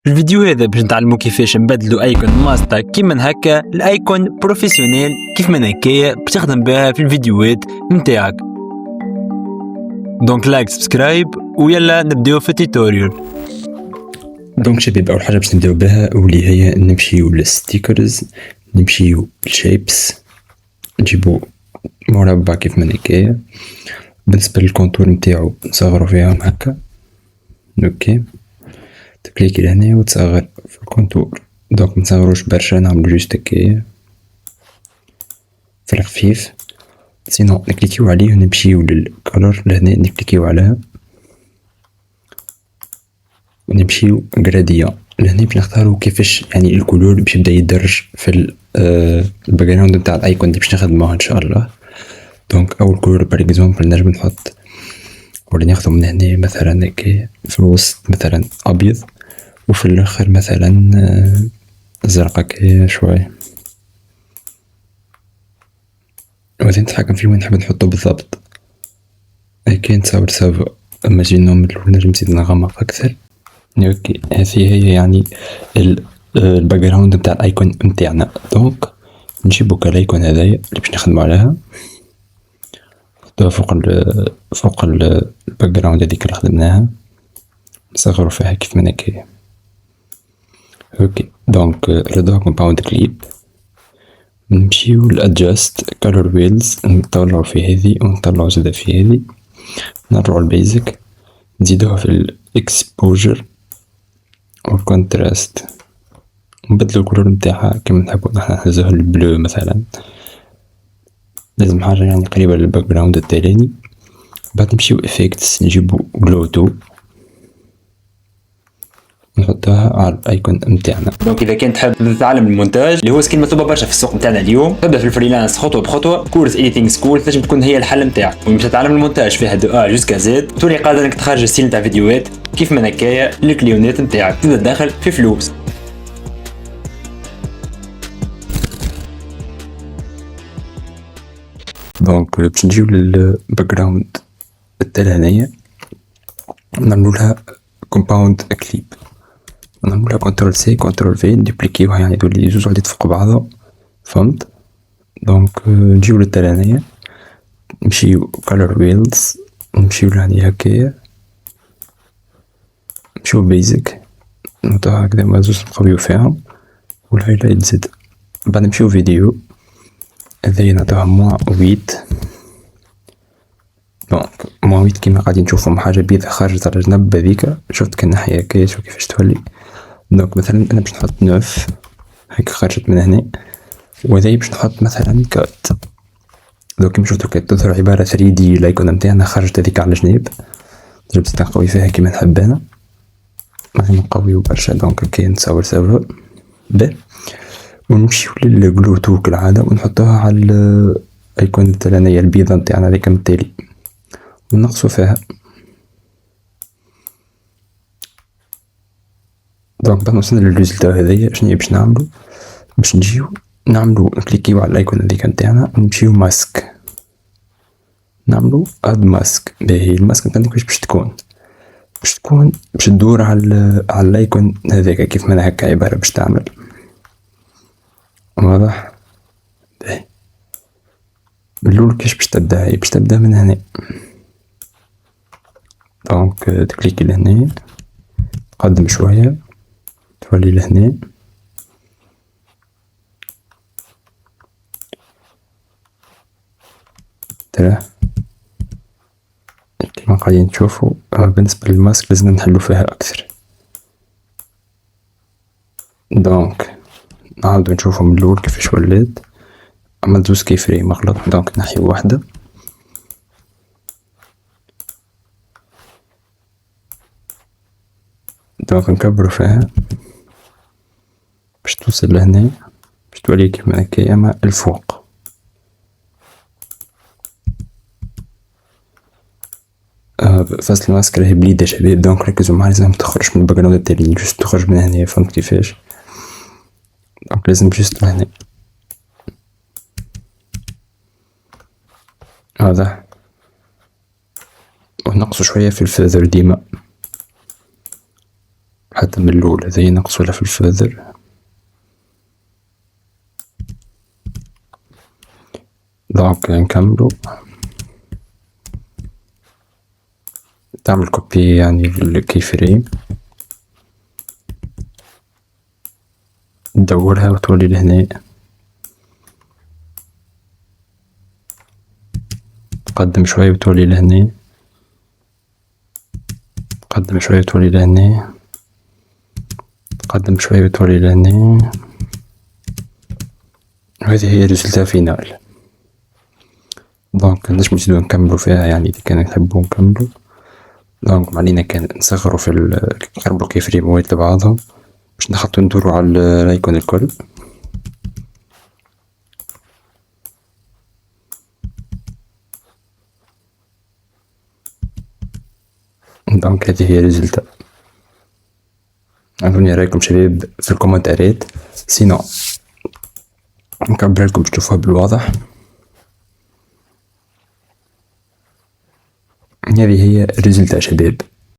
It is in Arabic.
في الفيديو هذا باش نتعلمو كيفاش نبدلو ايكون ماستا كيما هكا الايكون بروفيسيونيل كيف من هكايا باش تخدم بها في الفيديوهات نتاعك. دونك لايك سبسكرايب ويلا نبداو في التوتوريال. دونك شباب، اول حاجه باش نبداو بها واللي هي نمشيو للستيكرز، نمشيو للشيبس، نجيبو مربع كيف ما هكايا. بالنسبه للكونتور نتاعو نصغرو فيهم هكا، اوكي. تكليكي لهنا وتصغر في الكونتور. دونك منصغروش برشا، نعملو جوست هكايا في الخفيف. سينو نكليكيو عليه ونمشيو للكولر لهنا، نكليكيو عليها ونمشيو غراديا لهنا باش نختارو كيفاش يعني الكولور باش يبدا يدرج في الباك جراوند نتاع الايكون اللي باش نخدموها ان شاء الله. دونك اول كولور بار اكزومبل نجم نحط ولا ناخذو من هنا مثلا هكا في الوسط مثلا ابيض، وفي الاخر مثلا زرقا كي شويه، وبعدين نتحكم فيه وين نحب نحطو بالضبط. هكا نتصور سافا. اما جي نومبل نجم نزيد نغمق اكثر. اوكي، هذه هي يعني الباك جراوند نتاع الايكون نتاعنا. دونك نجيبو كالايكون هذايا اللي باش نخدمو عليها، نحطوها فوق الباك جراوند هذيك اللي خدمناها، نصغرو فيها كيف ما هكايا. اوكي، دونك ردوها كومباوند كليب، نمشيو لادجاست كولر ويلز، نطلعو في هذي ونطلعو زادا في هذي، نرجعو البيزك، نزيدوها في الاكسبوجر والكونتراست، نبدلو الكولور نتاعها كيما نحبو نحنا، نهزوها البلو مثلا، لازم حاجة يعني قريبة للباك جراوند التاليني. بعد نمشيو افكتس، نجيبو جلوتو نحطها على الايكون نتاعنا. دونك اذا كنت حاب تتعلم المونتاج اللي هو سكيل مطلوبه برشا في السوق نتاعنا اليوم، تبدا في الفريلانس خطوه بخطوه. كورس ايديتينغ سكول تنجم تكون هي الحل نتاعك، ومش تتعلم المونتاج فيها دو ا جوسكا زد، تولي قادر انك تخرج ستيل نتاع فيديوهات كيف ما هكايا للكليونات نتاعك، تبدا تدخل في فلوس. دونك باش نجيو للباك جراوند التالانية، نعملولها كومباوند كليب، نعملولها كنترول سي كنترول في، ندوبليكيوها يعني تولي زوج وحدات فوق بعضها، فهمت؟ دونك نجيو للتالانية، نمشيو كولر ويلز، نمشيو لهني هكايا، نمشيو بيزك، نحطوها هكذا ما زوج نقويو فيهم، والهايلايت زد. بعد نمشيو فيديو، هذايا نعطوها موان ويت. دونك موان ويت كيما قاعدين نشوفهم حاجة بيضا خارجة على الجنب هذيكا، شفت كالناحية هكايا شوف كيفاش تولي. دونك مثلا انا باش نحط 9 هيك خرجت من هنا، وهذايا باش نحط مثلا كات. دونك كيما شفتو كانت تظهر عبارة 3D الايكون نتاعنا، خرجت هذيك على الجناب، نجم نقوي فيها كيما نحب انا، ماشي نقويو برشا. دونك هكايا نتصور سافا به، ونمشيو للجلوتو كالعادة ونحطوها على الايكون التالانية البيضة نتاعنا هذيك من التالي، ونقصو فيها. دونك بعد ما وصلنا للريزلتا هذايا شنيا باش نعملو؟ باش نجيو نعملو نكليكيو على الايكون هذيك نتاعنا، ونمشيو ماسك، نعملو اد ماسك. باهي الماسك نتاعنا كيفاش باش تكون؟ باش تدور على الايكون هذاك كيف ما هكا عبارة باش تعمل، واضح؟ باهي بالأول كيفاش باش تبدا؟ هي باش تبدا من هنا. دونك تكليكي لهنا، تقدم شوية، تولي لهنا، تراه كيما قاعدين تشوفو. بالنسبة للماسك لازم نحلو فيها أكثر. دونك نعاودو نشوفو من الأول كيفاش ولات، عملت زوز كيفريم غلط. دونك نحيو واحدة، دونك نكبرو فيها باش توصل لهنا، باش تولي كيما هكايا اما الفوق. فاصل الماسك راهي بليدة شباب، دونك ركزو معايا، لازم تخرج من الباك جراوند التالي، جوست تخرج من هنا، فهمت كيفاش؟ دونك لازم جوست لهنا، واضح؟ ونقصو شوية في الفيذر ديما، حتى من الأول هذايا نقص ولا في الفذر. دونك نكملو، تعمل كوبي يعني الكي فريم، تدورها وتولي لهنا، تقدم شوية وتولي لهنا، تقدم شوية وتولي لهنا، تقدم شوية وتولي لهنا، وهذه هي ريزلتا فينال. دونك نجمو نزيدو نكملو فيها يعني إذا كان نحبو نكملو. دونك علينا كان نصغرو في نقربو كي فريمات لبعضهم باش نخطو ندورو على الايكون الكل. دونك هذه هي ريزلتا. عطوني رايكم شباب في الكومنتارات، سينو نكبر لكم باش تشوفوها بالواضح. هذه هي ريزلتا شباب.